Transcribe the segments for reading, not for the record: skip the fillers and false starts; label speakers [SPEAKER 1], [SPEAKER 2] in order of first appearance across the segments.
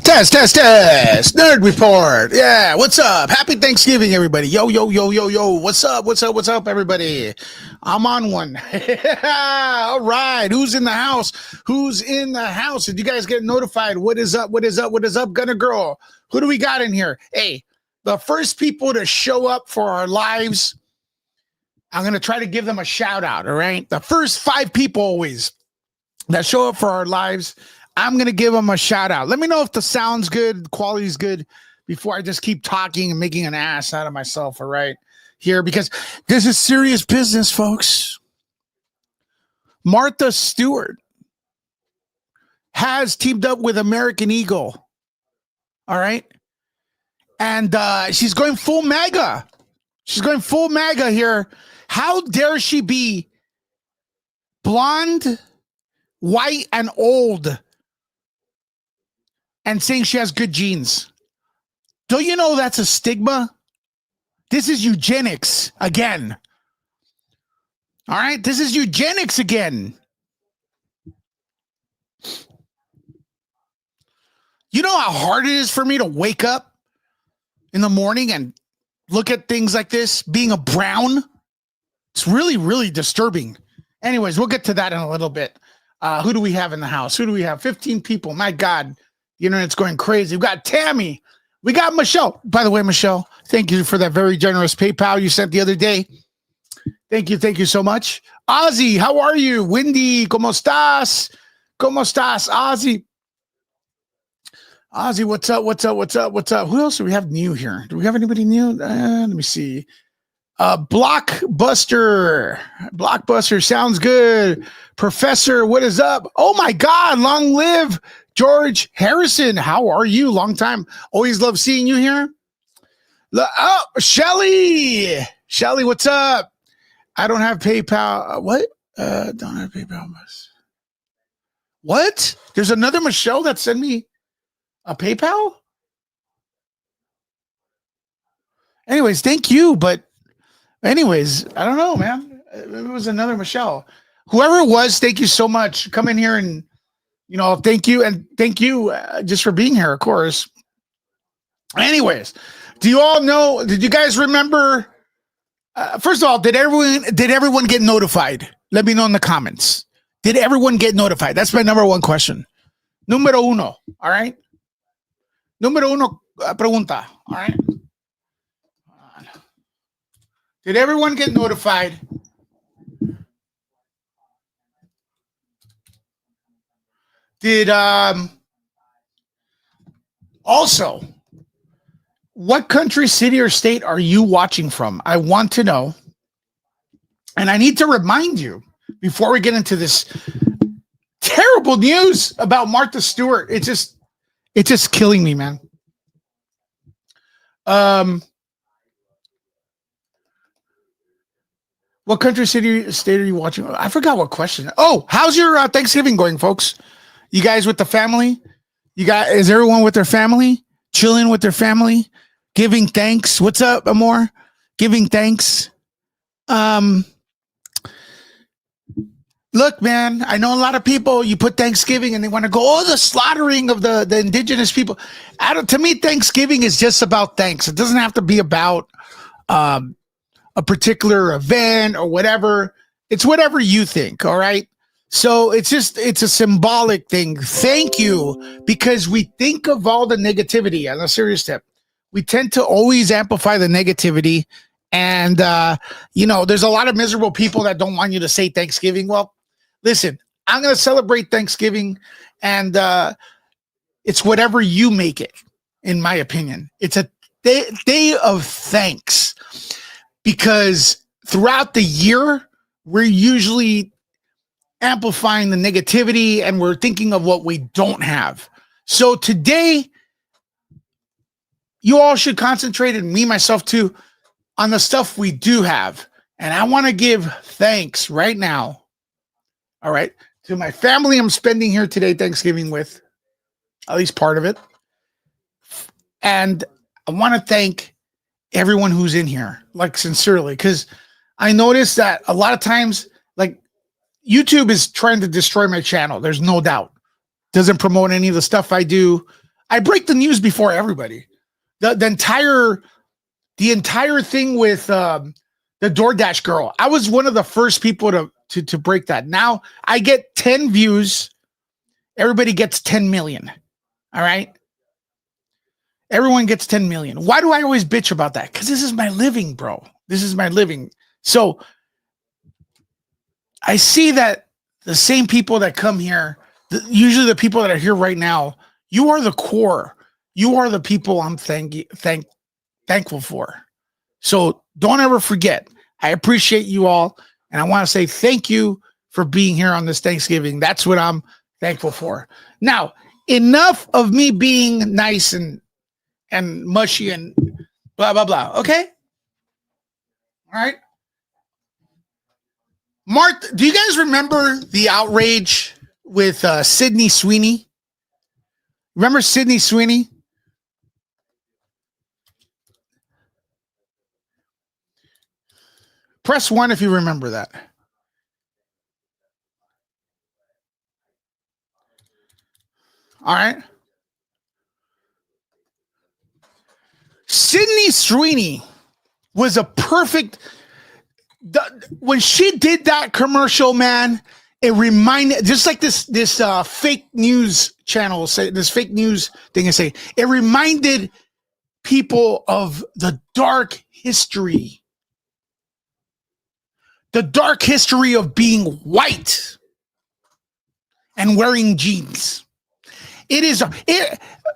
[SPEAKER 1] Test. Nerd report. Yeah, what's up? Happy Thanksgiving, everybody. Yo. What's up, everybody? I'm on one. All right. Who's in the house? Did you guys get notified? What is up, Gunner Girl? Who do we got in here? Hey, the first people to show up for our lives, I'm going to try to give them a shout out, all right? The first 5 people always that show up for our lives, I'm going to give them a shout out. Let me know if the sound's good, the quality's good, before I just keep talking and making an ass out of myself, all right, here, because this is serious business, folks. Martha Stewart has teamed up with American Eagle, all right? And she's going full MAGA. She's going full MAGA here. How dare she be blonde, white, and old and saying she has good genes? Don't you know that's a stigma? This is eugenics again. All right? This is eugenics again. You know how hard it is for me to wake up in the morning and look at things like this, being a brown? It's really, really disturbing. Anyways, we'll get to that in a little bit. Who do we have in the house? Who do we have? 15 people. My God, the internet's going crazy. We've got Tammy. We got Michelle. By the way, Michelle, thank you for that very generous PayPal you sent the other day. Thank you so much. Ozzy, how are you? Wendy, ¿cómo estás? ¿Cómo estás, Ozzy? Ozzy, what's up? Who else do we have new here? Do we have anybody new? Let me see. Blockbuster sounds good. Professor, what is up? Oh my God, long live George Harrison. How are you? Long time. Always love seeing you here. Oh, Shelly, what's up? I don't have PayPal. What? Don't have PayPal. What? There's another Michelle that sent me a PayPal? Anyways, thank you, but anyways, I don't know, man. It was another Michelle. Whoever it was, thank you so much. Come in here and, thank you. And thank you just for being here, of course. Anyways, do you all know, did you guys remember, first of all, did everyone get notified? Let me know in the comments. Did everyone get notified? That's my number one question. Número uno, all right? Número uno pregunta, all right? Did everyone get notified? Did also, what country, city, or state are you watching from? I want to know. And I need to remind you before we get into this terrible news about Martha Stewart. It's just killing me, man. What country, city, state are you watching? I forgot what question. Oh, how's your Thanksgiving going, folks? You guys with the family? Is everyone with their family? Chilling with their family? Giving thanks? What's up, Amor? Giving thanks. Look, man, I know a lot of people, you put Thanksgiving and they want to go, the slaughtering of the indigenous people. To me, Thanksgiving is just about thanks. It doesn't have to be about a particular event or whatever. It's whatever you think, all right? So it's a symbolic thing. Thank you, because we think of all the negativity. On a serious tip, we tend to always amplify the negativity. And, there's a lot of miserable people that don't want you to say Thanksgiving. Well, listen, I'm going to celebrate Thanksgiving, and it's whatever you make it, in my opinion. It's a day of thanks, because throughout the year, we're usually amplifying the negativity and we're thinking of what we don't have. So today, you all should concentrate, and me, myself too, on the stuff we do have. And I want to give thanks right now, all right, to my family I'm spending here today Thanksgiving with, at least part of it. And I want to thank everyone who's in here, like, sincerely, because I noticed that a lot of times, like, YouTube is trying to destroy my channel. There's no doubt. Doesn't promote any of the stuff I do. I break the news before everybody. The entire thing with the DoorDash girl. I was one of the first people to break that. Now I get 10 views. Everybody gets 10 million. All right. Everyone gets 10 million. Why do I always bitch about that? Because this is my living, bro. This is my living. So I see that the same people that come here, usually the people that are here right now, you are the core. You are the people I'm thankful for. So don't ever forget. I appreciate you all. And I want to say thank you for being here on this Thanksgiving. That's what I'm thankful for. Now, enough of me being nice and mushy and blah, blah, blah. Okay? All right. Mark, do you guys remember the outrage with Sydney Sweeney? Remember Sydney Sweeney? Press 1 if you remember that. All right. Sydney Sweeney was a perfect. When she did that commercial, man, it reminded, just like this fake news channel say, this fake news thing I say, it reminded people of the dark history of being white and wearing jeans.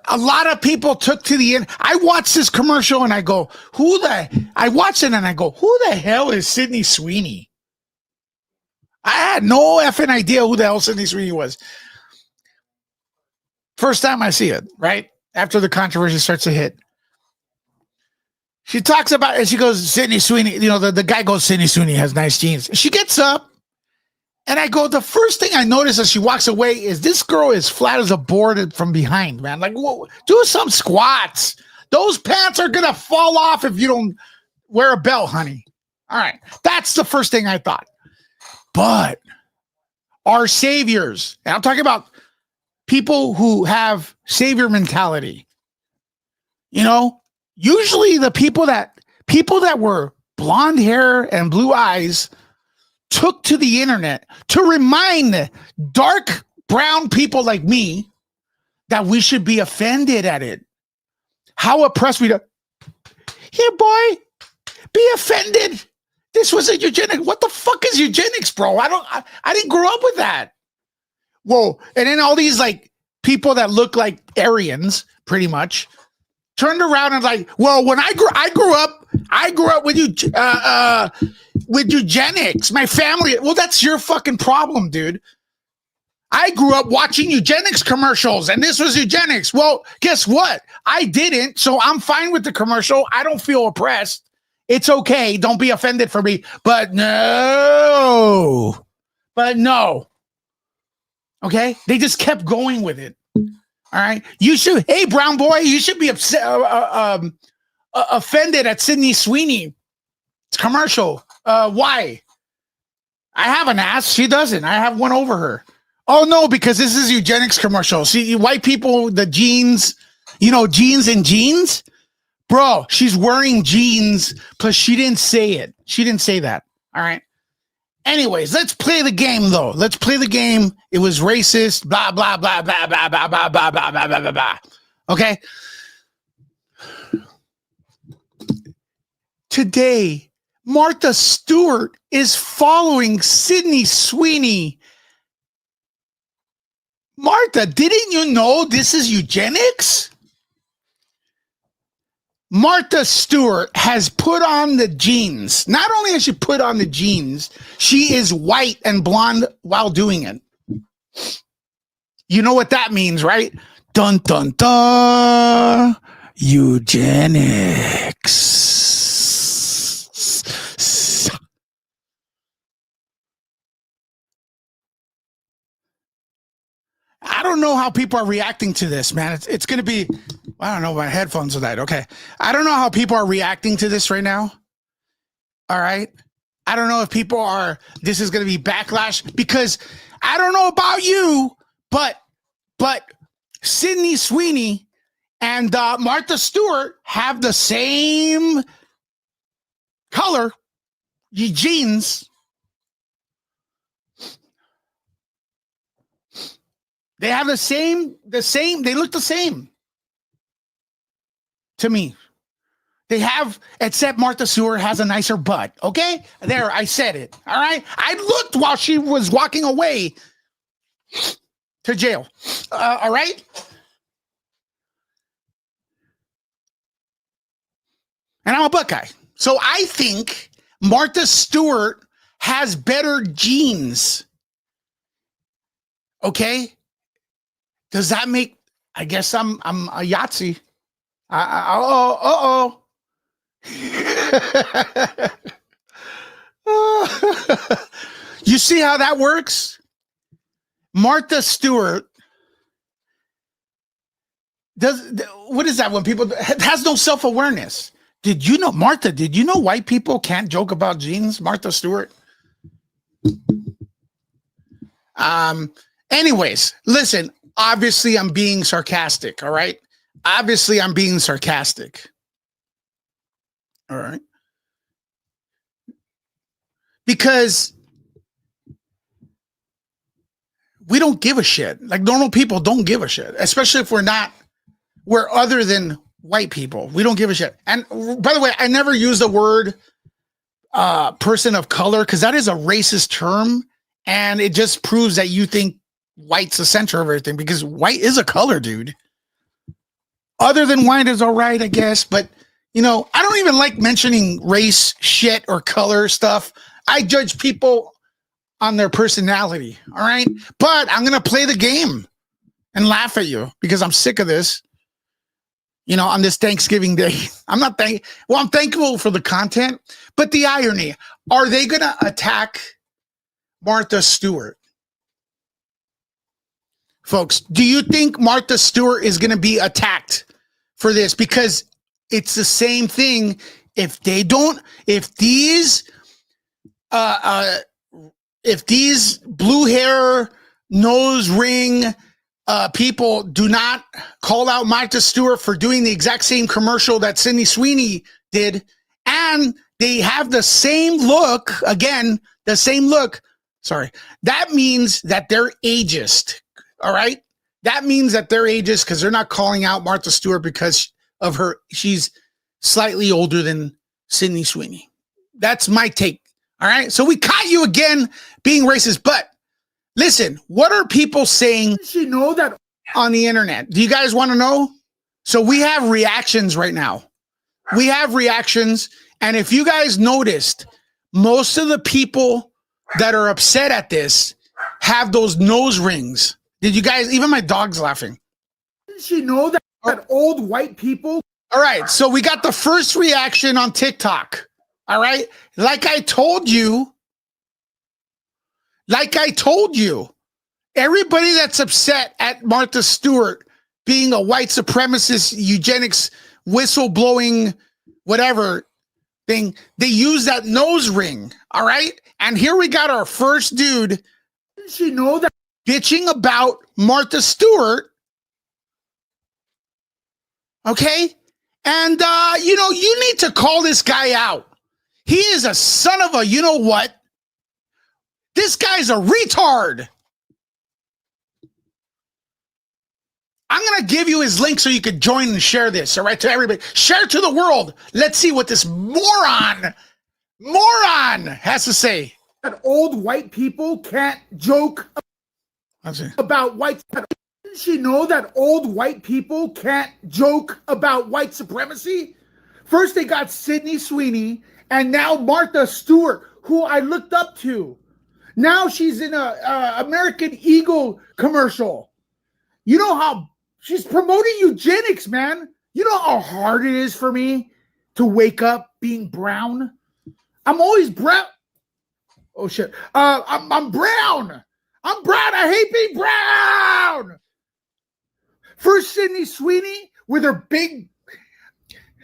[SPEAKER 1] A lot of people took to the end. I watched this commercial and I go, who the hell is Sydney Sweeney? I had no effing idea who the hell Sydney Sweeney was. First time I see it, right? After the controversy starts to hit. She talks about it. She goes, Sydney Sweeney, the guy goes, Sydney Sweeney has nice jeans. She gets up and I go, the first thing I notice as she walks away is this girl is flat as a board from behind, man. Like, whoa, do some squats. Those pants are going to fall off if you don't wear a belt, honey. All right. That's the first thing I thought. But our saviors, and I'm talking about people who have savior mentality, usually the people that were blonde hair and blue eyes took to the internet to remind dark brown people like me that we should be offended at it. How oppressed we are. Here, boy, be offended. This was a eugenics. What the fuck is eugenics, bro? I didn't grow up with that. Whoa. And then all these like people that look like Aryans, pretty much, turned around and like, well, when I grew up with eugenics. My family. Well, that's your fucking problem, dude. I grew up watching eugenics commercials and this was eugenics. Well, guess what? I didn't. So I'm fine with the commercial. I don't feel oppressed. It's okay. Don't be offended for me. But no. Okay. They just kept going with it. All right. Hey, brown boy, you should be upset, offended at Sydney Sweeney. It's commercial. Why? I have an ass. She doesn't. I have one over her. Oh, no, because this is eugenics commercial. See, white people, the jeans, jeans and jeans. Bro, she's wearing jeans. Plus, she didn't say it. She didn't say that. All right. Anyways, let's play the game, though. Let's play the game. It was racist. Blah, blah, blah, blah, blah, blah, blah, blah, blah, blah, blah, blah, blah. Okay. Today, Martha Stewart is following Sydney Sweeney. Martha, didn't you know this is eugenics? Martha Stewart has put on the jeans. Not only has she put on the jeans, she is white and blonde while doing it. You know what that means, right? Dun, dun, dun. Eugenics. I don't know how people are reacting to this, man. It's going to be, I don't know, my headphones are died. Okay. I don't know how people are reacting to this right now. All right. I don't know if people are, this is going to be backlash because I don't know about you, but Sydney Sweeney and Martha Stewart have the same color jeans. They have the same, they look the same to me. They have, except Martha Stewart has a nicer butt. Okay? There, I said it. All right? I looked while she was walking away to jail. All right? And I'm a Buckeye. So I think Martha Stewart has better genes. Okay? Does that make, I guess I'm a Yahtzee. Uh-oh. You see how that works? Martha Stewart what is that when people has no self-awareness? Did you know white people can't joke about genes? Martha Stewart. Anyways, listen, obviously I'm being sarcastic, all right? Obviously I'm being sarcastic. All right. Because we don't give a shit. Like normal people don't give a shit, especially if we're other than white people. We don't give a shit. And by the way, I never use the word person of color because that is a racist term. And it just proves that you think white's the center of everything because white is a color, dude. Other than white is all right, I guess. But, I don't even like mentioning race, shit, or color stuff. I judge people on their personality, all right? But I'm going to play the game and laugh at you because I'm sick of this, on this Thanksgiving Day. I'm thankful for the content, but the irony, are they going to attack Martha Stewart? Folks, do you think Martha Stewart is going to be attacked for this? Because it's the same thing. If these blue hair, nose ring people do not call out Martha Stewart for doing the exact same commercial that Sydney Sweeney did, and they have the same look, that means that they're ageist, all right? That means that they're ageist because they're not calling out Martha Stewart because of she's slightly older than Sydney Sweeney. That's my take. All right. So we caught you again being racist, but listen, what are people saying that on the internet? Do you guys want to know? So we have reactions right now. We have reactions. And if you guys noticed, most of the people that are upset at this have those nose rings. Did you guys, even my dog's laughing.
[SPEAKER 2] Didn't she know that old white people?
[SPEAKER 1] All right. So we got the first reaction on TikTok. All right. Like I told you, everybody that's upset at Martha Stewart being a white supremacist, eugenics, whistleblowing, whatever thing, they use that nose ring. All right. And here we got our first dude.
[SPEAKER 2] Didn't she know that?
[SPEAKER 1] Bitching about Martha Stewart. Okay. And, you need to call this guy out. He is a son of a, you know what? This guy's a retard. I'm going to give you his link so you could join and share this, all right, to everybody. Share to the world. Let's see what this moron has to say.
[SPEAKER 2] That old white people can't joke about white. Didn't she know that old white people can't joke about white supremacy? First they got Sydney Sweeney, and now Martha Stewart, who I looked up to. Now she's in a American Eagle commercial. You know how she's promoting eugenics, man. You know how hard it is for me to wake up being brown. I'm always brown. Oh shit. I'm brown. I'm brown. I hate being brown. First Sydney Sweeney with her big,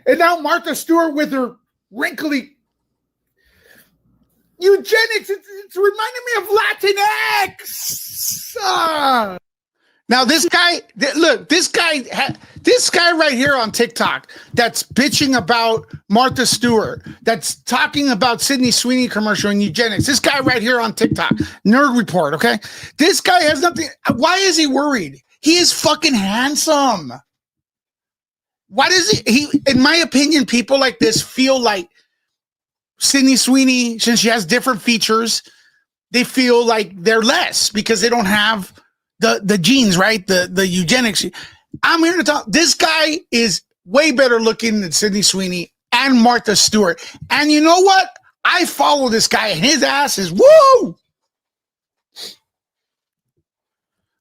[SPEAKER 2] and now Martha Stewart with her wrinkly. Eugenics, it's reminding me of Latinx.
[SPEAKER 1] Now this guy, look, this guy right here on TikTok that's bitching about Martha Stewart, that's talking about Sydney Sweeney commercial and eugenics. This guy right here on TikTok, Nerd Report, okay? This guy has nothing. Why is he worried? He is fucking handsome. Why does he, in my opinion, people like this feel like Sydney Sweeney, since she has different features, they feel like they're less because they don't have the genes, right? The eugenics. I'm here to talk. This guy is way better looking than Sydney Sweeney and Martha Stewart. And you know what? I follow this guy and his ass is woo. All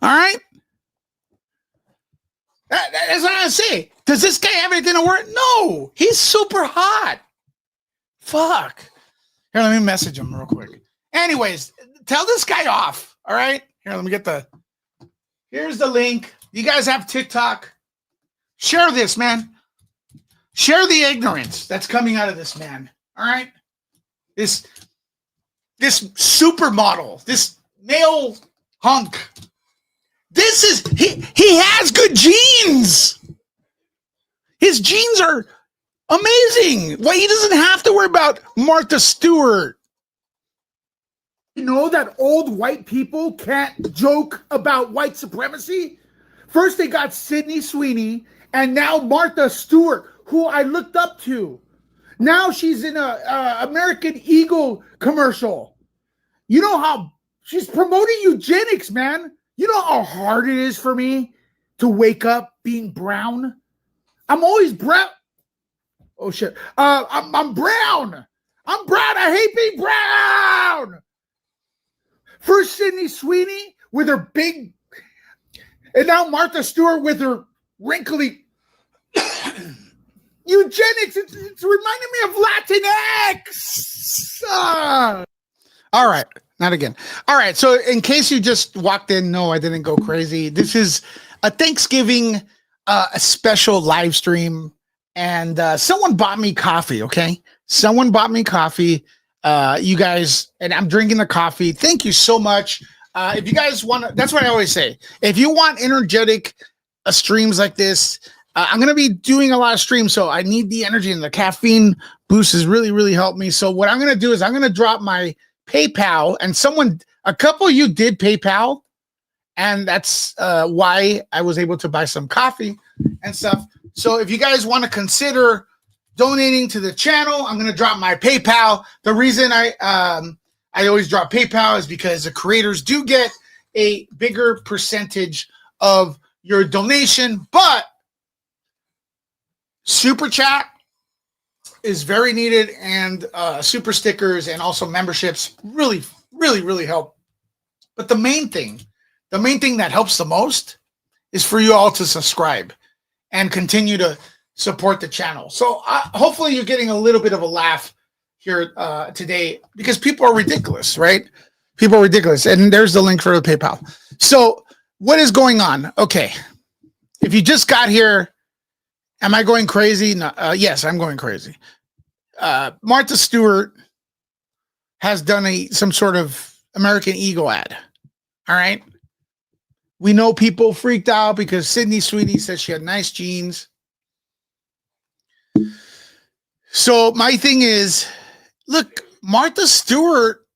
[SPEAKER 1] right. That's what I say. Does this guy have anything to work? No, he's super hot. Fuck. Here, let me message him real quick. Anyways, tell this guy off. All right. Here, let me get here's the link. You guys have TikTok. Share this, man. Share the ignorance that's coming out of this man. All right. This supermodel, this male hunk. This is, he has good genes. His genes are amazing. Well, he doesn't have to worry about Martha Stewart.
[SPEAKER 2] You know that old white people can't joke about white supremacy? First they got Sydney Sweeney, and now Martha Stewart, who I looked up to. Now she's in a American Eagle commercial. You know how she's promoting eugenics, man. You know how hard it is for me to wake up being brown? I'm always brown. Oh, shit. I'm brown. I'm brown. I hate being brown. First Sydney Sweeney with her big, and now Martha Stewart with her wrinkly eugenics. It's reminding me of Latinx.
[SPEAKER 1] All right. Not again. All right. So in case you just walked in, no, I didn't go crazy. This is a Thanksgiving a special live stream, and someone bought me coffee. Okay. Someone bought me coffee. You guys, and I'm drinking the coffee. Thank you so much. If you guys want to, that's what I always say. If you want energetic streams like this, I'm going to be doing a lot of streams. So I need the energy, and the caffeine boost has really, really helped me. So what I'm going to do is I'm going to drop my PayPal, and a couple of you did PayPal, and that's why I was able to buy some coffee and stuff. So if you guys want to consider donating to the channel, I'm going to drop my PayPal. The reason I always drop PayPal is because the creators do get a bigger percentage of your donation, but super chat is very needed, and super stickers and also memberships really, really, really help. But the main thing that helps the most is for you all to subscribe and continue to support the channel. So hopefully you're getting a little bit of a laugh here today, because people are ridiculous, right? People are ridiculous. And there's the link for the PayPal. So what is going on? Okay. If you just got here, am I going crazy? No, yes, I'm going crazy. Martha Stewart has done some sort of American Eagle ad. All right. We know people freaked out because Sydney Sweeney said she had nice genes. So my thing is, look, Martha Stewart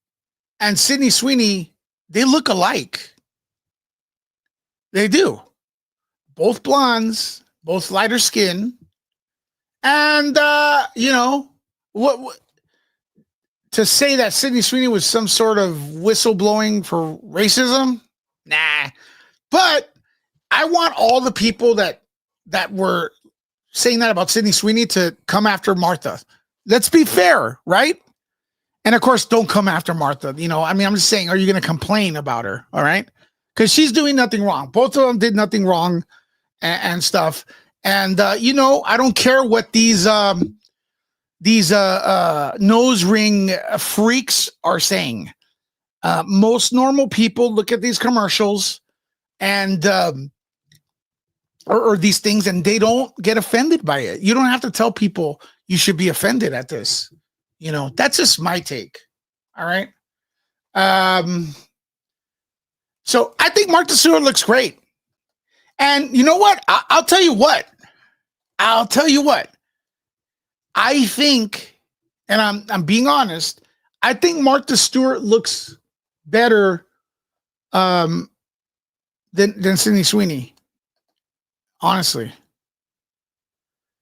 [SPEAKER 1] and Sydney Sweeney, they look alike. They do. Both blondes, both lighter skin. And, what to say that Sydney Sweeney was some sort of whistleblowing for racism? Nah. But I want all the people that were saying that about Sydney Sweeney to come after Martha. Let's be fair, right? And of course, don't come after Martha. I'm just saying, are you going to complain about her? All right. Because she's doing nothing wrong. Both of them did nothing wrong and stuff. And, I don't care what these nose ring freaks are saying. Most normal people look at these commercials and or these things, and they don't get offended by it. You don't have to tell people you should be offended at this. That's just my take. All right. So I think Martha Stewart looks great. And you know what? I'll tell you what. I'll tell you what. I think, and I'm being honest, I think Martha Stewart looks better than Sydney Sweeney. Honestly.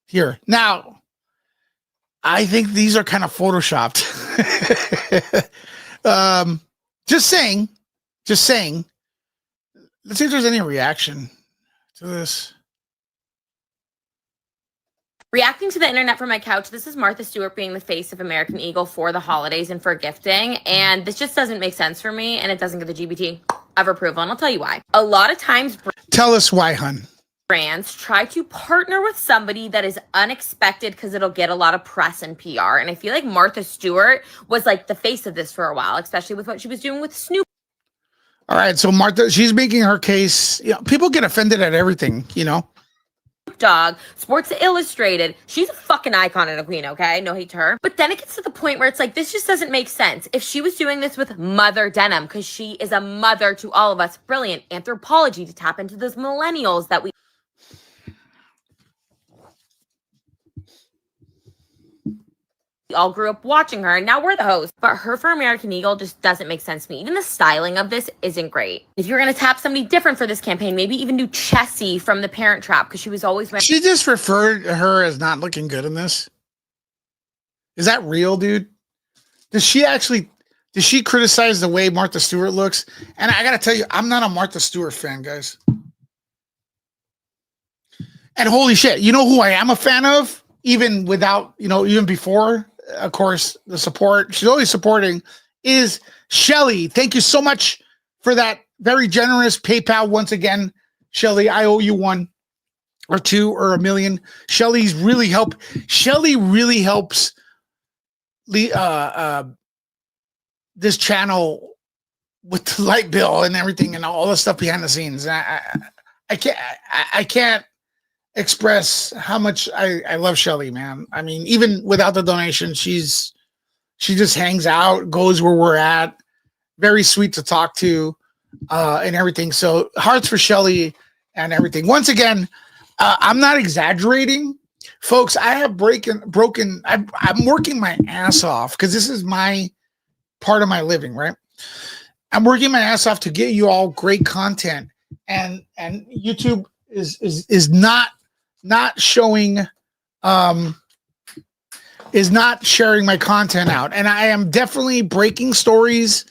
[SPEAKER 1] Here. Now, I think these are kind of photoshopped. Just saying. Just saying. Let's see if there's any reaction to this.
[SPEAKER 3] Reacting to the internet from my couch, this is Martha Stewart being the face of American Eagle for the holidays and for gifting. And this just doesn't make sense for me. And it doesn't get the GBT of approval. And I'll tell you why. A lot of times,
[SPEAKER 1] tell us why, hun.
[SPEAKER 3] Brands try to partner with somebody that is unexpected because it'll get a lot of press and PR. And I feel like Martha Stewart was like the face of this for a while, especially with what she was doing with Snoop.
[SPEAKER 1] All right. So Martha, she's making her case. You know, people get offended at everything, you know.
[SPEAKER 3] Dog, Sports Illustrated. She's a fucking icon and a queen, okay? No hate to her. But then it gets to the point where it's like, this just doesn't make sense. If she was doing this with Mother Denim, because she is a mother to all of us, brilliant anthropology to tap into those millennials that we all grew up watching her, and now we're the host. But her for American Eagle just doesn't make sense to me. Even the styling of this isn't great. If you're going to tap somebody different for this campaign, maybe even do Chessie from The Parent Trap, because she was always...
[SPEAKER 1] She just referred her as not looking good in this. Is that real, dude? Does she criticize the way Martha Stewart looks? And I got to tell you, I'm not a Martha Stewart fan, guys. And holy shit, you know who I am a fan of? Even without, even before... Of course, the support she's always supporting is Shelly. Thank you so much for that very generous PayPal once again, Shelly. I owe you $1 or $2 or $1 million. Shelly really helps this channel with the light bill and everything and all the stuff behind the scenes. I can't express how much I love Shelly, man. I mean, even without the donation, she just hangs out, goes where we're at, very sweet to talk to, and everything. So hearts for Shelly and everything. Once again, I'm not exaggerating, folks. I have broken. I'm working my ass off because this is my part of my living, right? I'm working my ass off to get you all great content, and YouTube is not showing, is not sharing my content out. And I am definitely breaking stories.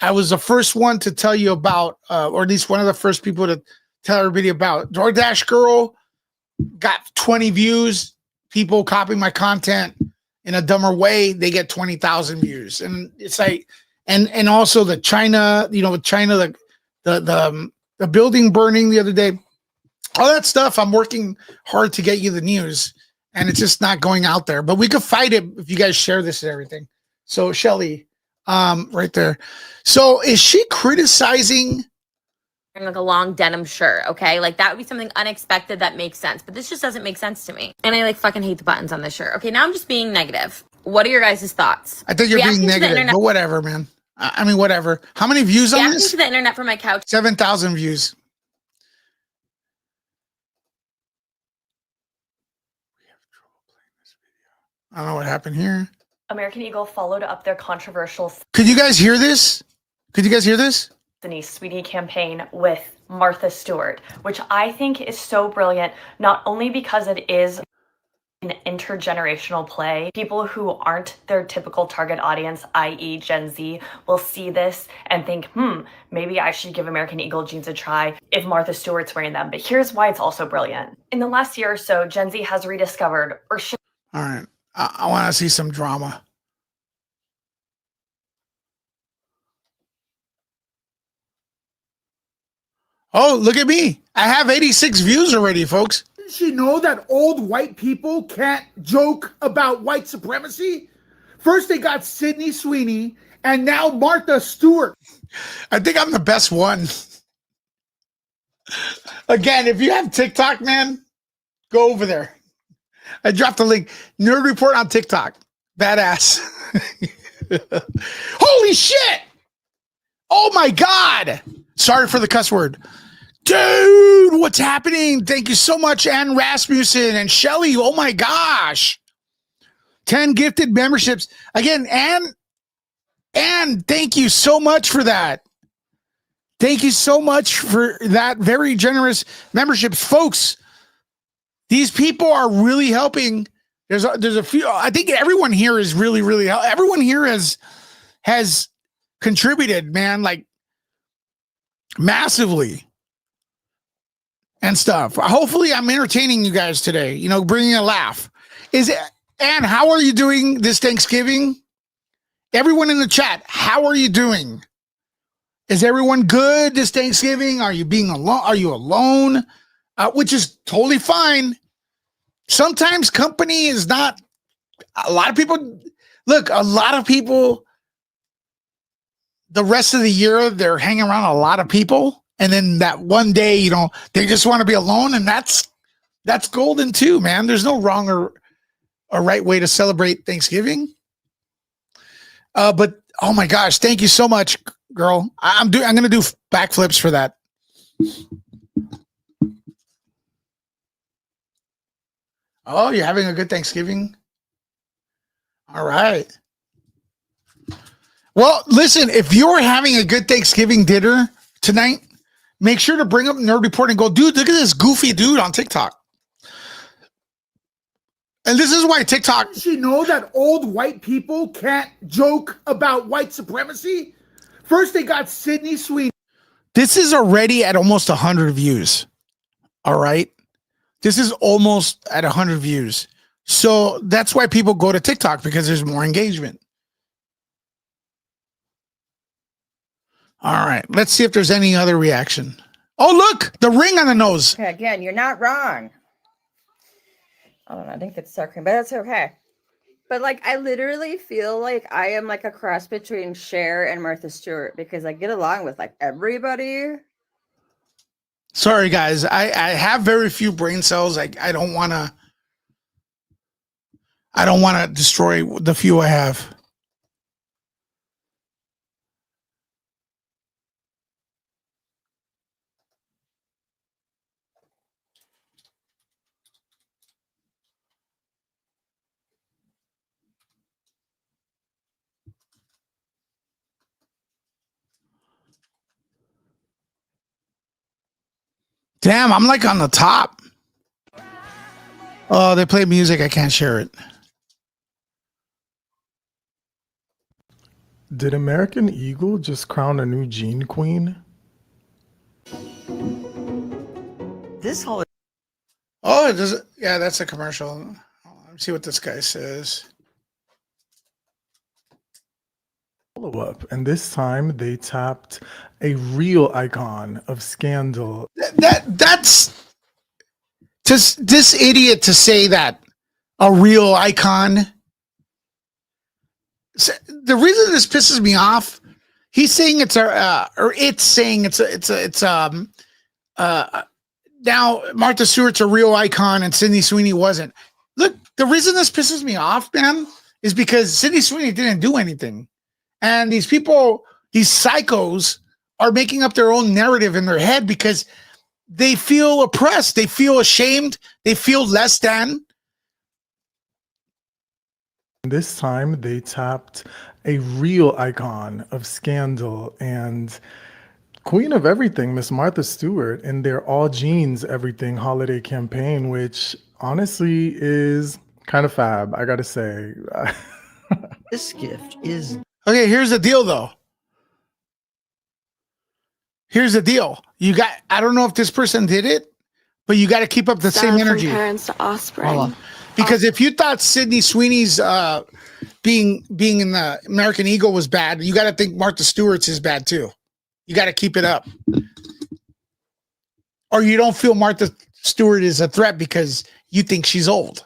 [SPEAKER 1] I was the first one to tell you about, or at least one of the first people to tell everybody about DoorDash Girl. Got 20 views. People copy my content in a dumber way. They get 20,000 views. And it's like, and also the China, China, the building burning the other day. All that stuff, I'm working hard to get you the news, and it's just not going out there. But we could fight it if you guys share this and everything. So, Shelly, right there. So, is she criticizing?
[SPEAKER 3] Like a long denim shirt, okay? Like that would be something unexpected that makes sense. But this just doesn't make sense to me. And I fucking hate the buttons on this shirt. Okay, now I'm just being negative. What are your guys' thoughts?
[SPEAKER 1] I think you're being negative, but whatever, man. I mean, whatever. How many views on this?
[SPEAKER 3] To the internet from my couch.
[SPEAKER 1] 7,000 views. I don't know what happened here.
[SPEAKER 4] American Eagle followed up their controversial
[SPEAKER 1] Could you guys hear this?
[SPEAKER 4] Sydney Sweeney campaign with Martha Stewart, which I think is so brilliant, not only because it is an intergenerational play. People who aren't their typical target audience, i.e. Gen Z, will see this and think, maybe I should give American Eagle jeans a try if Martha Stewart's wearing them. But here's why it's also brilliant. In the last year or so, Gen Z has rediscovered or
[SPEAKER 1] all right. I want to see some drama. Oh, look at me. I have 86 views already, folks.
[SPEAKER 2] Did she know that old white people can't joke about white supremacy? First they got Sydney Sweeney, and now Martha Stewart.
[SPEAKER 1] I think I'm the best one. Again, if you have TikTok, man, go over there. I dropped the link. Nerd Report on TikTok. Badass. Holy shit! Oh my God! Sorry for the cuss word. Dude, what's happening? Thank you so much, Ann Rasmussen and Shelly. Oh my gosh. 10 gifted memberships. Again, Ann, thank you so much for that. Thank you so much for that very generous membership. Folks, these people are really helping. There's a few, I think everyone here is really everyone here has contributed, man, like massively and stuff. Hopefully I'm entertaining you guys today, you know, bringing a laugh. Ann, how are you doing this Thanksgiving? Everyone in the chat, how are you doing? Is everyone good this Thanksgiving? Are you being alone? Are you alone? Which is totally fine. Sometimes company is not, a lot of people, the rest of the year, they're hanging around a lot of people. And then that one day, you know, they just want to be alone. And that's golden too, man. There's no wrong or right way to celebrate Thanksgiving. But oh my gosh, thank you so much, girl. I'm going to do backflips for that. Oh, you're having a good Thanksgiving? All right. Well, listen, if you're having a good Thanksgiving dinner tonight, make sure to bring up Nerd Report and go, dude, look at this goofy dude on TikTok. And this is why TikTok...
[SPEAKER 2] Did you know that old white people can't joke about white supremacy? First, they got Sydney Sweeney.
[SPEAKER 1] This is already at almost 100 views. All right? This is almost at 100 views. So that's why people go to TikTok, because there's more engagement. All right. Let's see if there's any other reaction. Oh, look, the ring on the nose.
[SPEAKER 5] Okay, again, you're not wrong. I don't know. I think it's sour cream, but that's okay. But like, I literally feel like I am like a cross between Cher and Martha Stewart, because I get along with like everybody.
[SPEAKER 1] Sorry, guys. I have very few brain cells. I don't want to destroy the few I have. Damn, I'm like on the top. Oh, they play music. I can't share it.
[SPEAKER 6] Did American Eagle just crown a new Gene Queen?
[SPEAKER 7] This holiday.
[SPEAKER 1] Oh, it does. Yeah, that's a commercial. Let me see what this guy says.
[SPEAKER 6] Follow-up, and this time they tapped a real icon of scandal.
[SPEAKER 1] That's just this idiot to say that a real icon. The reason this pisses me off, he's saying it's saying now Martha Stewart's a real icon and Sydney Sweeney wasn't. Look, the reason this pisses me off, man, is because Sydney Sweeney didn't do anything. And these people, these psychos, are making up their own narrative in their head because they feel oppressed. They feel ashamed. They feel less than.
[SPEAKER 6] This time they tapped a real icon of scandal and queen of everything, Miss Martha Stewart, in their All Jeans Everything holiday campaign, which honestly is kind of fab, I gotta say.
[SPEAKER 7] This gift is...
[SPEAKER 1] Okay, here's the deal, though. Here's the deal. I don't know if this person did it, but you got to keep up the same energy.
[SPEAKER 8] Parents to offspring.
[SPEAKER 1] Because if you thought Sydney Sweeney's being in the American Eagle was bad, you got to think Martha Stewart's is bad too. You got to keep it up. Or you don't feel Martha Stewart is a threat because you think she's old.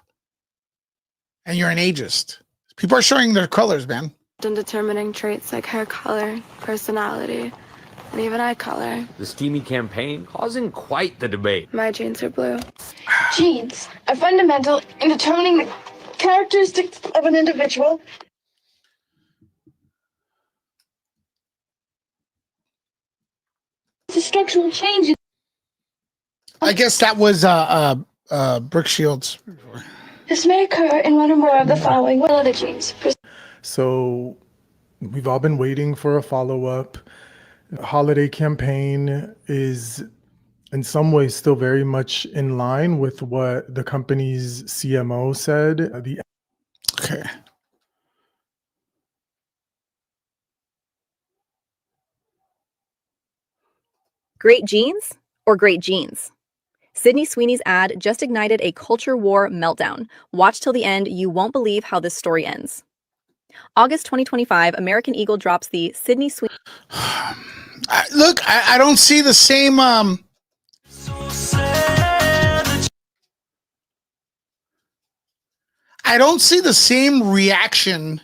[SPEAKER 1] And you're an ageist. People are showing their colors, man.
[SPEAKER 8] And determining traits like hair color, personality, and even eye color.
[SPEAKER 9] The steamy campaign causing quite the debate.
[SPEAKER 8] My genes are blue.
[SPEAKER 10] Genes are fundamental in determining the characteristics of an individual. The structural changes.
[SPEAKER 1] I guess that was Brooke Shields.
[SPEAKER 10] This may occur in one or more of the following. What are the genes?
[SPEAKER 6] So we've all been waiting for a follow-up. Holiday campaign is in some ways still very much in line with what the company's CMO said.
[SPEAKER 1] Okay.
[SPEAKER 11] Great genes or great genes? Sydney Sweeney's ad just ignited a culture war meltdown. Watch till the end. You won't believe how this story ends. August 2025, American Eagle drops the Sydney Sweeney.
[SPEAKER 1] Look, I don't see the same. I don't see the same reaction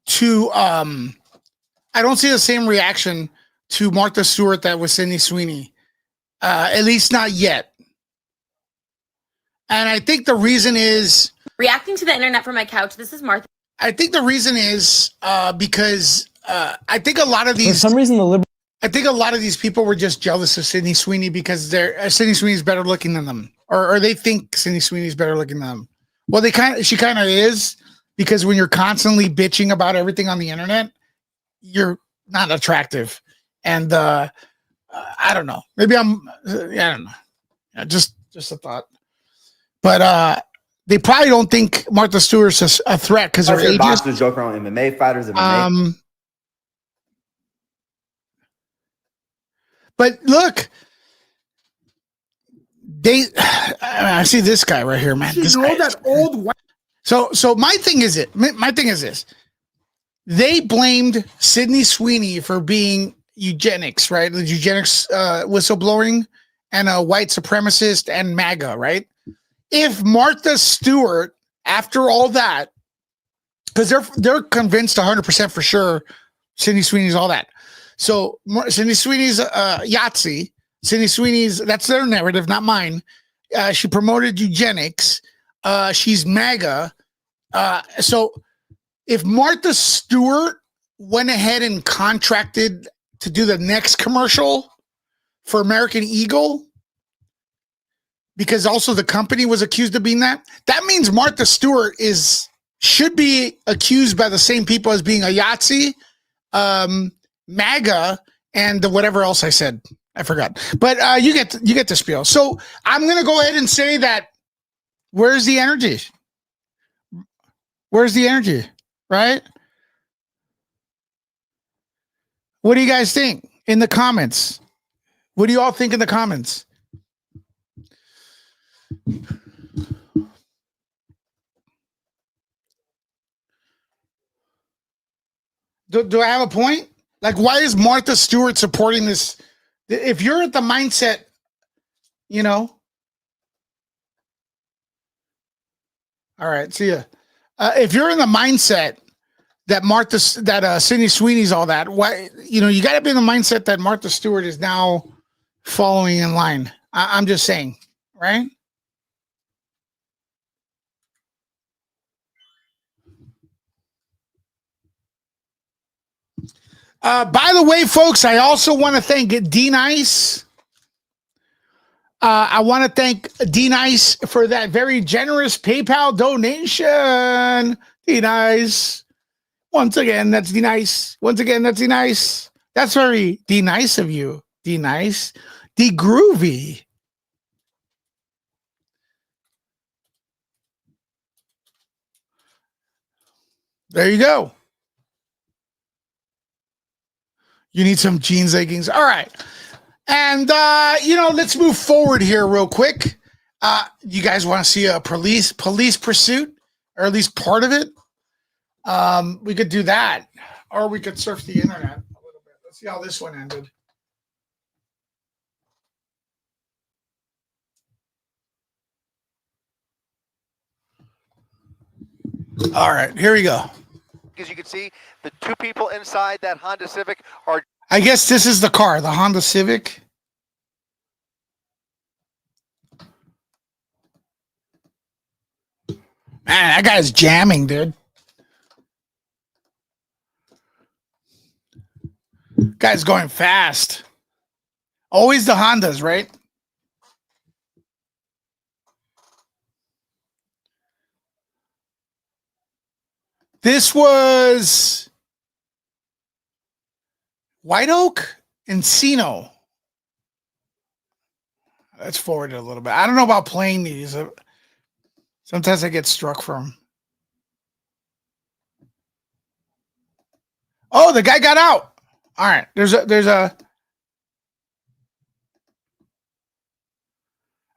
[SPEAKER 1] to. I don't see the same reaction to Martha Stewart that was Sydney Sweeney. At least not yet. And I think the reason is
[SPEAKER 3] Reacting to the internet from my couch. This is Martha.
[SPEAKER 1] I think the reason is because I think a lot of these,
[SPEAKER 12] for some reason,
[SPEAKER 1] I think a lot of these people were just jealous of Sydney Sweeney because they're Sydney Sweeney's better looking than them, or they think Sydney Sweeney's better looking than them. Well, she kind of is, because when you're constantly bitching about everything on the internet, you're not attractive, and I don't know. Maybe I don't know. Yeah, just a thought, but they probably don't think Martha Stewart's a threat because her age.
[SPEAKER 13] Boxers joke around MMA fighters. MMA.
[SPEAKER 1] But look, I see this guy right here, man.
[SPEAKER 2] You know that old white.
[SPEAKER 1] So my thing is this. They blamed Sydney Sweeney for being eugenics, right? The eugenics whistleblowing, and a white supremacist and MAGA, right? If Martha Stewart, after all that, because they're convinced 100% for sure Sydney Sweeney's all that. So Sydney Sweeney's Yahtzee. Sydney Sweeney's, that's their narrative, not mine. She promoted eugenics. She's MAGA. So if Martha Stewart went ahead and contracted to do the next commercial for American Eagle, because also the company was accused of being that means Martha Stewart should be accused by the same people as being a Yahtzee, MAGA, and whatever else I said. I forgot. But you get the spiel. So I'm going to go ahead and say that where's the energy? Where's the energy? Right? What do you guys think in the comments? What do you all think in the comments? Do I have a point? Like, why is Martha Stewart supporting this? If you're at the mindset, you know. All right, see ya. If you're in the mindset that Sydney Sweeney's all that, why, you got to be in the mindset that Martha Stewart is now following in line. I'm just saying, right? By the way, folks, I also want to thank D-Nice. I want to thank D-Nice for that very generous PayPal donation. D-Nice. Once again, that's D-Nice. Once again, that's D-Nice. That's very D-Nice of you. D-Nice. D-Groovy. There you go. You need some jeans leggings. All right. And, let's move forward here real quick. You guys want to see a police pursuit, or at least part of it? We could do that, or we could surf the internet a little bit. Let's see how this one ended. All right, here we go.
[SPEAKER 14] As you can see, the two people inside that Honda Civic are...
[SPEAKER 1] I guess this is the car, the Honda Civic. Man, that guy's jamming, dude. Guy's going fast. Always the Hondas, right? This was White Oak, Encino. Let's forward it a little bit. I don't know about playing these. Sometimes I get struck from. Oh, the guy got out. All right. There's a.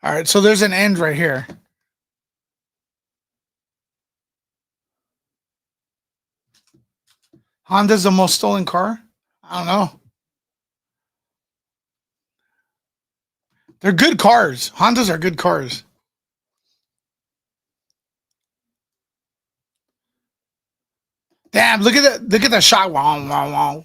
[SPEAKER 1] All right. So there's an end right here. Honda's the most stolen car? I don't know. They're good cars. Hondas are good cars. Damn, look at the shot. Wow, wow, wow.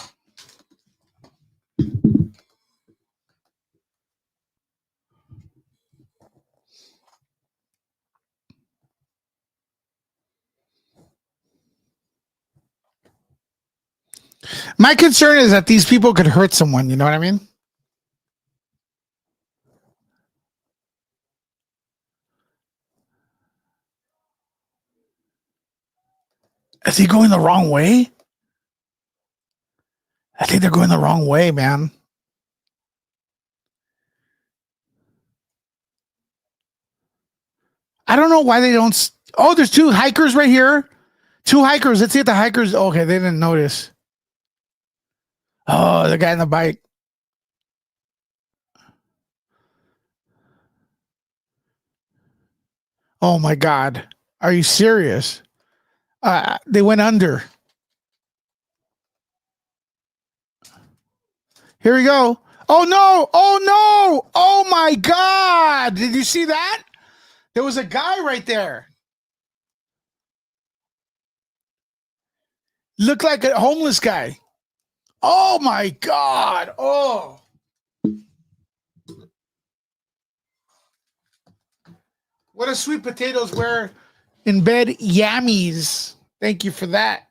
[SPEAKER 1] My concern is that these people could hurt someone, you know what I mean? Is he going the wrong way? I think they're going the wrong way, man. I don't know why they don't. Oh, there's two hikers right here. Two hikers. Let's see if the hikers. Okay, they didn't notice. Oh, the guy on the bike. Oh my God. Are you serious? They went under. Here we go. Oh no. Oh no. Oh my God. Did you see that? There was a guy right there. Looked like a homeless guy. Oh my God. Oh. What a sweet potatoes wear in bed yammies. Thank you for that.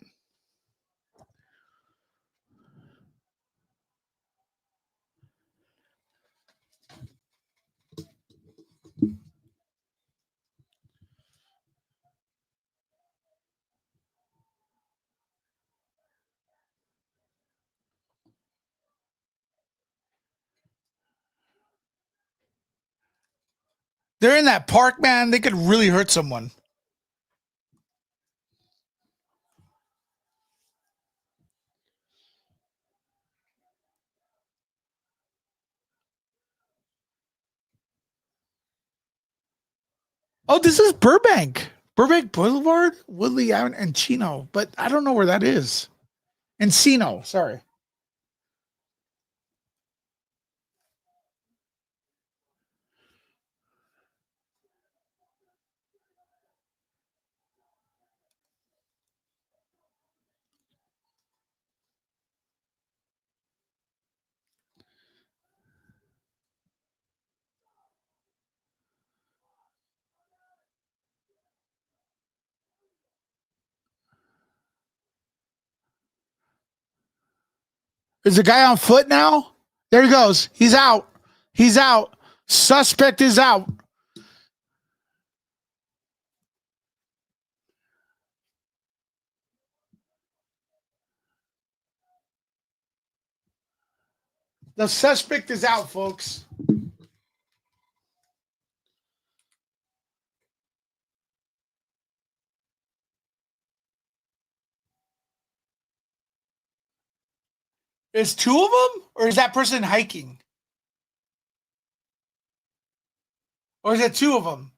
[SPEAKER 1] They're in that park, man. They could really hurt someone. Oh, this is Burbank. Burbank Boulevard, Woodley Avenue, and Chino. But I don't know where that is. Encino, sorry. Is the guy on foot now? There he goes. He's out. He's out. Suspect is out. The suspect is out, folks. Is two of them? Or is that person hiking? Or is it two of them?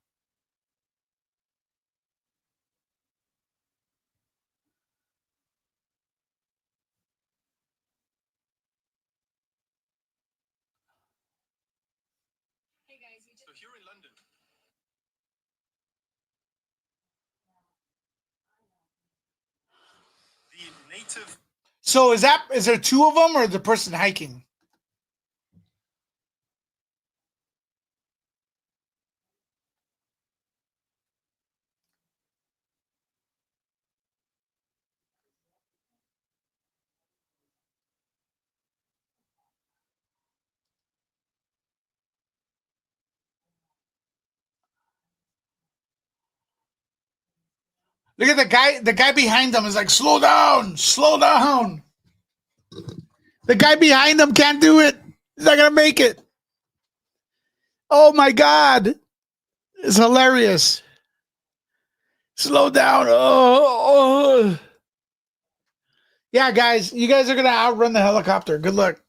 [SPEAKER 1] So is there two of them or the person hiking? Look at the guy. The guy behind them is like, slow down, slow down. The guy behind them can't do it. He's not gonna make it. Oh my God, it's hilarious. Slow down. Oh. Yeah, guys, you guys are gonna outrun the helicopter. Good luck.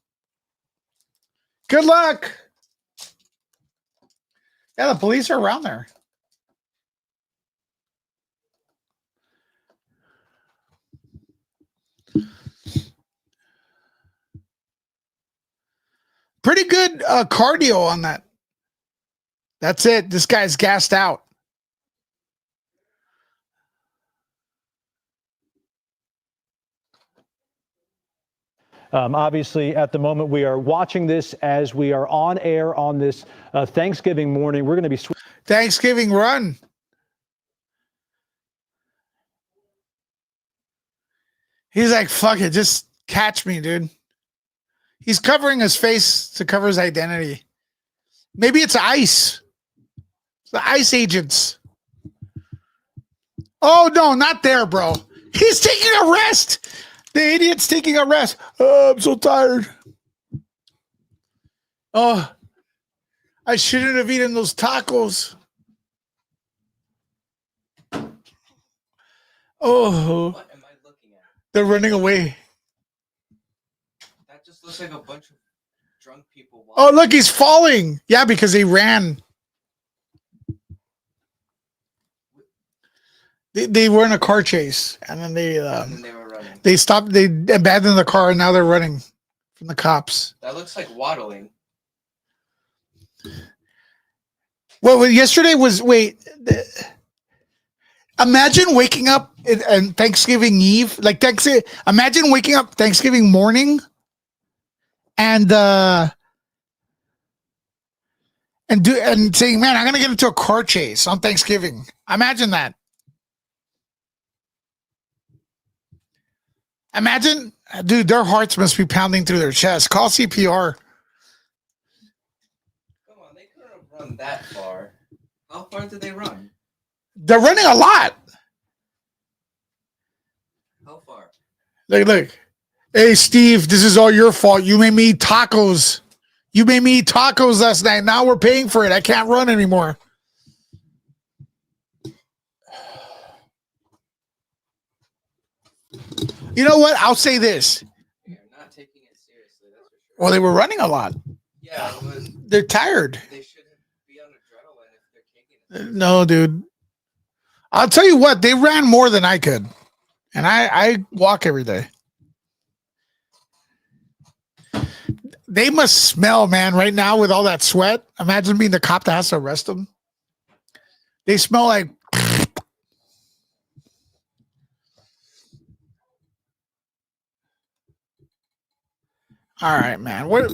[SPEAKER 1] Good luck. Yeah, the police are around there. Pretty good cardio on that. That's it. This guy's gassed out.
[SPEAKER 12] Obviously, at the moment, we are watching this as we are on air on this Thanksgiving morning. We're going to be
[SPEAKER 1] Thanksgiving run. He's like, fuck it, just catch me, dude. He's covering his face to cover his identity. Maybe it's ICE. It's the ICE agents. Oh, no, not there, bro. He's taking a rest. The idiot's taking a rest. Oh, I'm so tired. Oh, I shouldn't have eaten those tacos. Oh,
[SPEAKER 15] What am I looking at?
[SPEAKER 1] They're running away.
[SPEAKER 15] That just looks like a bunch of drunk people.
[SPEAKER 1] Oh, look, he's falling. Yeah, because he ran. They were in a car chase, and then they
[SPEAKER 15] were running.
[SPEAKER 1] They stopped. They abandoned the car, and now they're running from the cops.
[SPEAKER 15] That looks like waddling.
[SPEAKER 1] Well, yesterday was imagine waking up and Thanksgiving Eve, like Thanksgiving. Imagine waking up Thanksgiving morning, and saying, "Man, I'm gonna get into a car chase on Thanksgiving." Imagine that. Imagine, dude, their hearts must be pounding through their chest. Call CPR.
[SPEAKER 15] Come on, they couldn't have run that far. How far did they run?
[SPEAKER 1] They're running a lot.
[SPEAKER 15] How far?
[SPEAKER 1] Look. Hey, Steve, this is all your fault. You made me eat tacos. You made me eat tacos last night. Now we're paying for it. I can't run anymore. You know what? I'll say this.
[SPEAKER 15] They are not taking it seriously, that's for sure.
[SPEAKER 1] Well, they were running a lot.
[SPEAKER 15] Yeah, but
[SPEAKER 1] They're tired.
[SPEAKER 15] they shouldn't be on adrenaline if they're taking it.
[SPEAKER 1] No, dude. I'll tell you what, they ran more than I could. And I walk every day. They must smell, man, right now with all that sweat. Imagine being the cop that has to arrest them. They smell like... All right, man. What?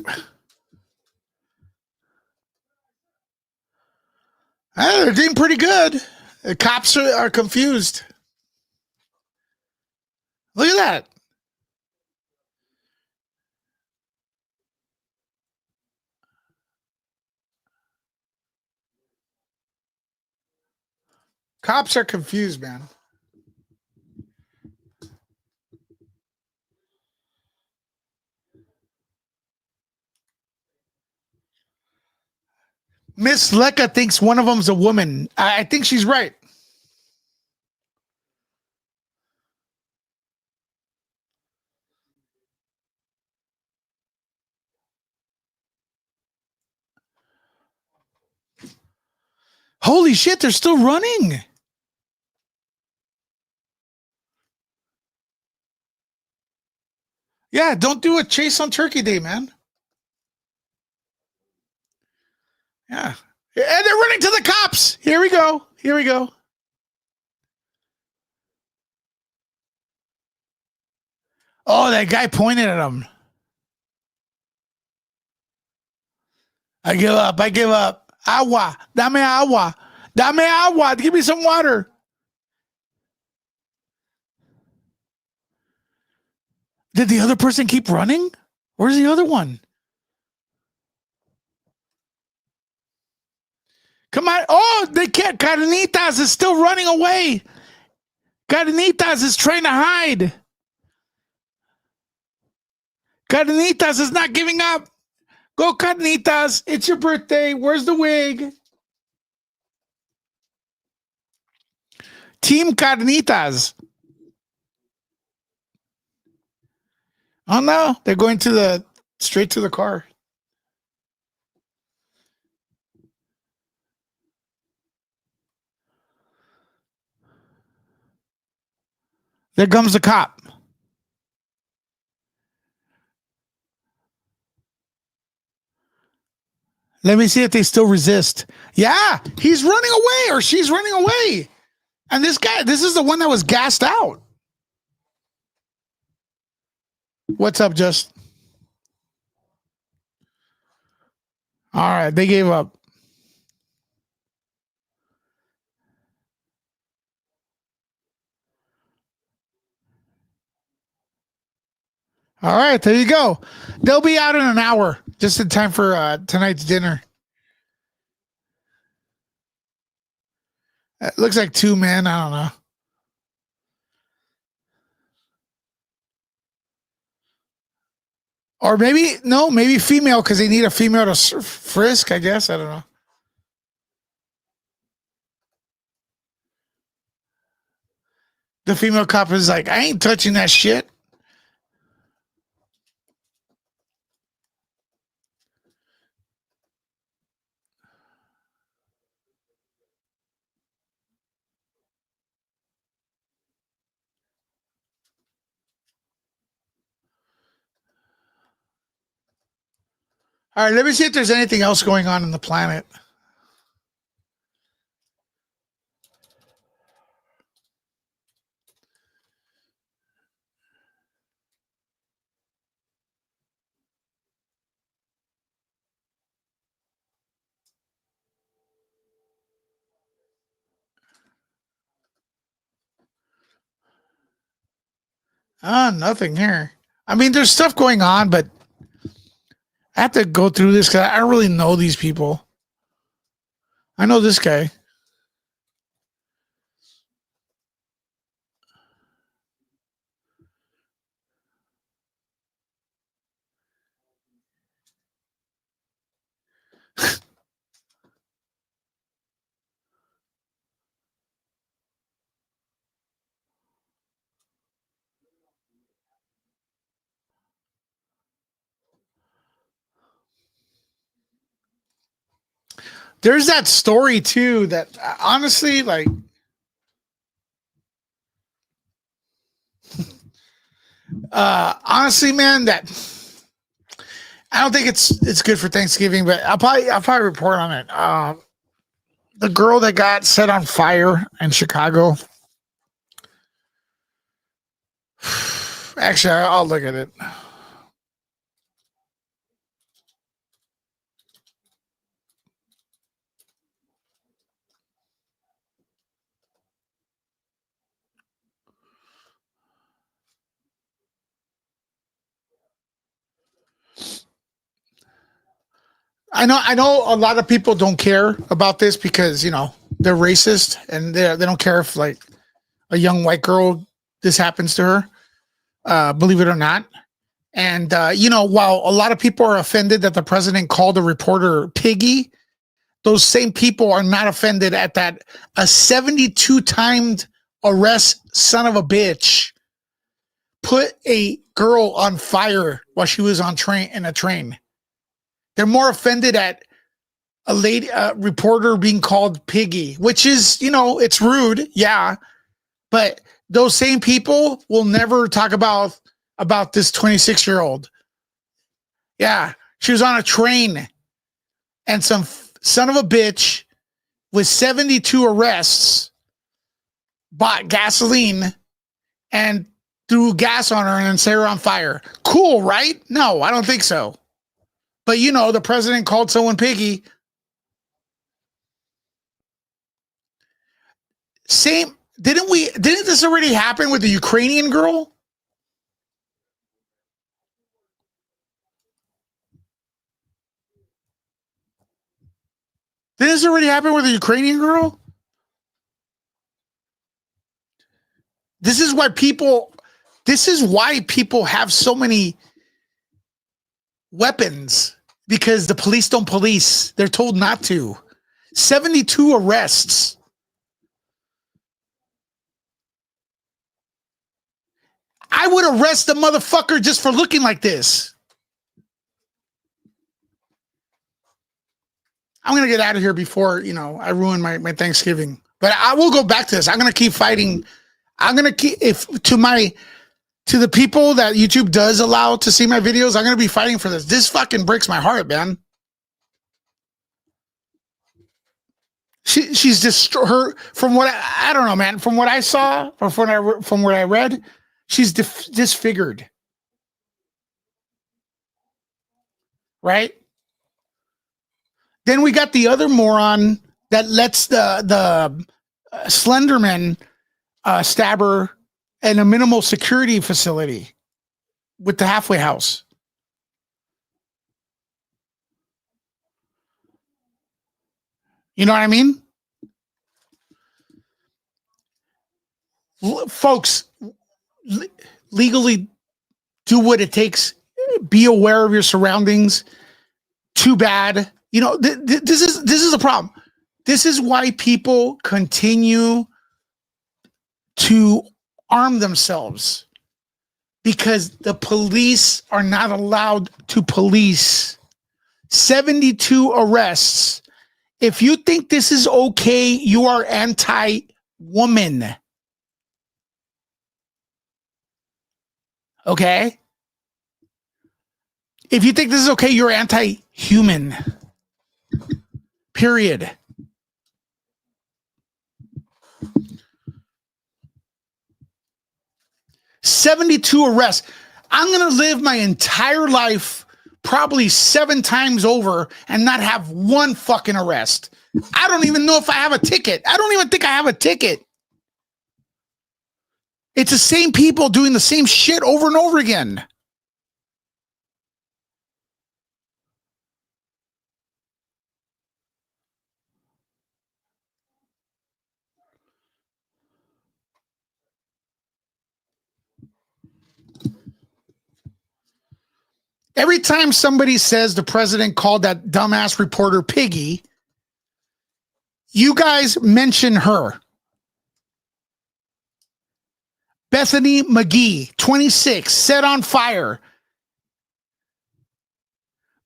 [SPEAKER 1] They're doing pretty good. The cops are confused. Look at that. Cops are confused, man. Miss Lecca thinks one of them's a woman. I think she's right. Holy shit, they're still running. Yeah, don't do a chase on Turkey Day, man. Yeah. And they're running to the cops. Here we go. Here we go. Oh, that guy pointed at him. I give up. I give up. Agua. Dame agua. Dame agua. Give me some water. Did the other person keep running? Where's the other one? Come on. Oh, they can't. Carnitas is still running away. Carnitas is trying to hide. Carnitas is not giving up. Go, Carnitas. It's your birthday. Where's the wig? Team Carnitas. Oh, no. They're going straight to the car. There comes the cop. Let me see if they still resist. Yeah, he's running away or she's running away. And this is the one that was gassed out. What's up, Just? All right, they gave up. All right, there you go. They'll be out in an hour, just in time for tonight's dinner. It looks like 2 men. I don't know. Or maybe female because they need a female to frisk, I guess. I don't know. The female cop is like, I ain't touching that shit. All right, let me see if there's anything else going on in the planet. Nothing here. I mean, there's stuff going on, but I have to go through this because I don't really know these people. I know this guy. There's that story too that honestly, like, honestly, man, that I don't think it's good for Thanksgiving, but I'll probably report on it. The girl that got set on fire in Chicago. Actually, I'll look at it. I know a lot of people don't care about this because, they're racist and they don't care if like a young white girl, this happens to her, believe it or not. And, while a lot of people are offended that the president called a reporter piggy, those same people are not offended at that a 72-timed arrest son of a bitch put a girl on fire while she was in a train. They're more offended at a reporter being called piggy, which is, it's rude. Yeah. But those same people will never talk about this 26-year-old. Yeah. She was on a train and some son of a bitch with 72 arrests bought gasoline and threw gas on her and then set her on fire. Cool, right? No, I don't think so. But the president called someone piggy. Same. Didn't this already happen with the Ukrainian girl? Did this already happen with the Ukrainian girl? This is why people have so many weapons, because the police don't police. They're told not to. 72 arrests. I would arrest the motherfucker just for looking like this. I'm going to get out of here before, I ruin my Thanksgiving. But I will go back to this. I'm going to keep fighting. I'm going to keep, to the people that YouTube does allow to see my videos, I'm going to be fighting for this. This fucking breaks my heart, man. She's just her, from what I don't know, man. From what I saw, from what I read, she's disfigured. Right? Then we got the other moron that lets the Slenderman stab her in a minimal security facility with the halfway house. You know what I mean? Folks, legally do what it takes. Be aware of your surroundings. Too bad. This is a problem. This is why people continue to arm themselves, because the police are not allowed to police. 72 arrests. If you think this is okay, you are anti-woman. Okay? If you think this is okay, you're anti-human. Period. $72 arrests. I'm going to live my entire life probably 7 times over and not have one fucking arrest. I don't even know if I have a ticket. I don't even think I have a ticket. It's the same people doing the same shit over and over again. Every time somebody says the president called that dumbass reporter Piggy, you guys mention her. Bethany McGee, 26, set on fire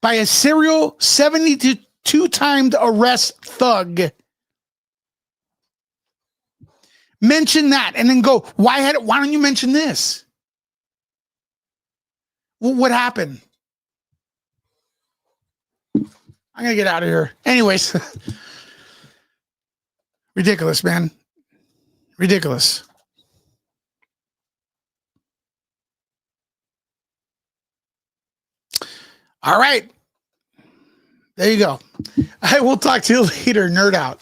[SPEAKER 1] by a serial 72-timed arrest thug. Mention that and then go, why don't you mention this? Well, what happened? I'm going to get out of here. Anyways, ridiculous, man. Ridiculous. All right. There you go. I will talk to you later. Nerd out.